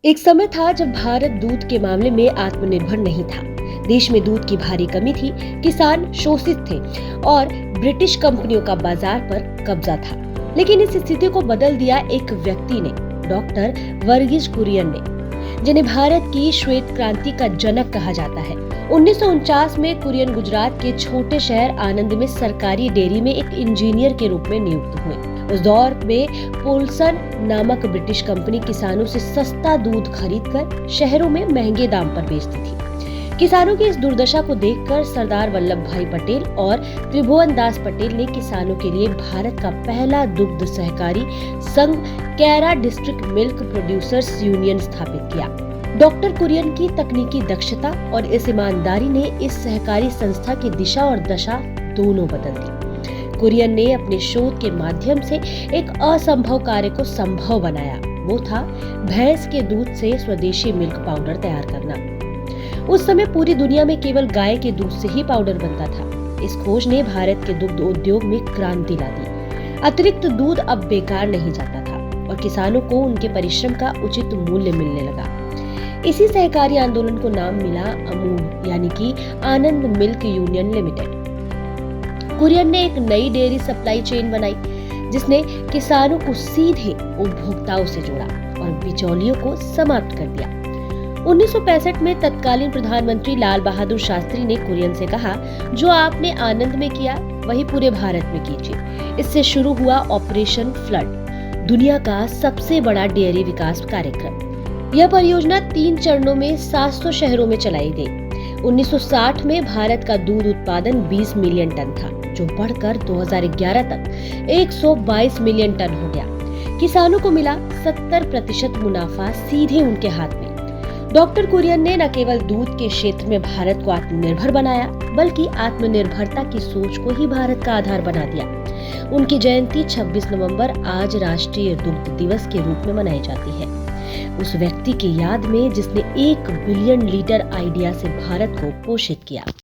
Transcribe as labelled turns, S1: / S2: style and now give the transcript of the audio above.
S1: एक समय था जब भारत दूध के मामले में आत्मनिर्भर नहीं था। देश में दूध की भारी कमी थी, किसान शोषित थे और ब्रिटिश कंपनियों का बाजार पर कब्जा था। लेकिन इस स्थिति को बदल दिया एक व्यक्ति ने, डॉक्टर वर्गीज कुरियन ने, जिन्हें भारत की श्वेत क्रांति का जनक कहा जाता है। 1949 में कुरियन गुजरात के छोटे शहर आनंद में सरकारी डेयरी में एक इंजीनियर के रूप में नियुक्त हुए। उस दौर में पोल्सन नामक ब्रिटिश कंपनी किसानों से सस्ता दूध खरीदकर शहरों में महंगे दाम पर बेचती थी। किसानों की इस दुर्दशा को देखकर सरदार वल्लभ भाई पटेल और त्रिभुवन दास पटेल ने किसानों के लिए भारत का पहला दुग्ध सहकारी संघ कैरा डिस्ट्रिक्ट मिल्क प्रोड्यूसर्स यूनियन स्थापित किया। डॉक्टर कुरियन की तकनीकी दक्षता और इस ईमानदारी ने इस सहकारी संस्था की दिशा और दशा दोनों बदल दी। कुरियन ने अपने शोध के माध्यम से एक असंभव कार्य को संभव बनाया। वो था भैंस के दूध से स्वदेशी मिल्क पाउडर तैयार करना। उस समय पूरी दुनिया में केवल गाय के दूध से ही पाउडर बनता था। इस खोज ने भारत के दुग्ध उद्योग में क्रांति ला दी। अतिरिक्त दूध अब बेकार नहीं जाता था और किसानों को उनके परिश्रम का उचित मूल्य मिलने लगा। इसी सहकारी आंदोलन को नाम मिला अमूल, यानी कि आनंद मिल्क यूनियन लिमिटेड। कुरियन ने एक नई डेयरी सप्लाई चेन बनाई, जिसने किसानों को सीधे उपभोक्ताओं से जोड़ा और बिचौलियों को समाप्त कर दिया। 1965 में तत्कालीन प्रधानमंत्री लाल बहादुर शास्त्री ने कुरियन से कहा, जो आपने आनंद में किया वही पूरे भारत में कीजिए। इससे शुरू हुआ ऑपरेशन फ्लड, दुनिया का सबसे बड़ा डेयरी विकास कार्यक्रम। यह परियोजना 3 चरणों में 700 शहरों में चलाई गई। 1960 में भारत का दूध उत्पादन 20 मिलियन टन था, जो बढ़कर 2011 तक 122 मिलियन टन हो गया। किसानों को मिला 70% मुनाफा सीधे उनके हाथ में। डॉक्टर कुरियन ने न केवल दूध के क्षेत्र में भारत को आत्मनिर्भर बनाया, बल्कि आत्मनिर्भरता की सोच को ही भारत का आधार बना दिया। उनकी जयंती 26 नवंबर आज राष्ट्रीय दुग्ध दिवस के रूप में मनाई जाती है, उस व्यक्ति की याद में जिसने 1 बिलियन लीटर आइडिया से भारत को पोषित किया।